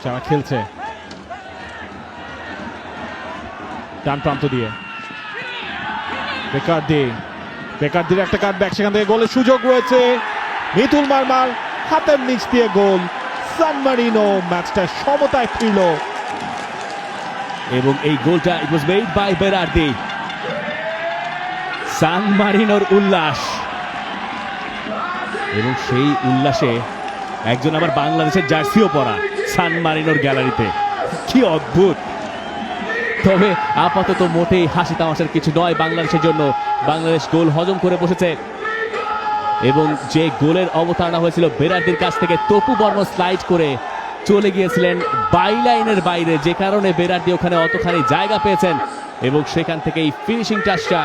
যারা খেলছে ডান প্রান্ত দিয়ে বেকারদের একটা কাটব্যাক, সেখান থেকে গোলের সুযোগ রয়েছে। মিতুল মারমার হাতের নিচ দিয়ে গোল। সান মারিনো ম্যাচটা সমতায় ফিরল। এবং এই গোলটা ইট ওয়াজ মেড বাই বেরার্দি। সান মারিনোর উল্লাস, এবং সেই উল্লাসে একজন আবার বাংলাদেশের জার্সিও পরা সান মারিনোর গ্যালারিতে। কি অদ্ভুত! তবে আপাতত মোটেই হাসি তামাশার কিছু নয় বাংলাদেশের জন্য। বাংলাদেশ গোল হজম করে বসেছে, এবং যে গোলের অবতারণা হয়েছিল বেরার্দির কাছ থেকে, তপু বর্মন স্লাইড করে চলে গিয়েছিলেন বাইলাইনের বাইরে, যে কারণে বেরার্দি ওখানে অতখানি জায়গা পেয়েছেন, এবং সেখান থেকে এই ফিনিশিং টাচটা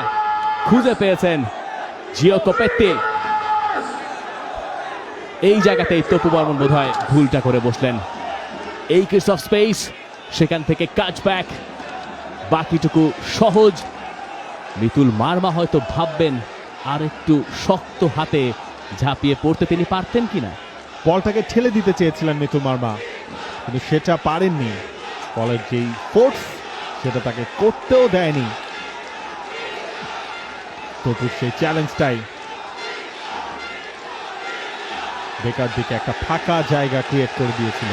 খুঁজে পেয়েছেন জিও কোপেত্তি। এই জায়গাতেই তপু বর্মন বোধহয় ভুলটা করে বসলেন। এই কিস অফ স্পেস, সেখান থেকে কাটব্যাক, বাকিটুকু সহজ। মিতুল মারমা হয়তো ভাববেন আর একটু শক্ত হাতে ঝাঁপিয়ে পড়তে তিনি পারতেন কিনা। বলটাকে ঠেলে দিতে চেয়েছিলেন মিতুল মারমা, কিন্তু সেটা পারেননি। বলের যেই ফোর্স সেটা তাকে করতেও দেয়নি। তবু সেই চ্যালেঞ্জটাই বেকার দিকে একটা ফাঁকা জায়গা ক্রিয়েট করে দিয়েছিল।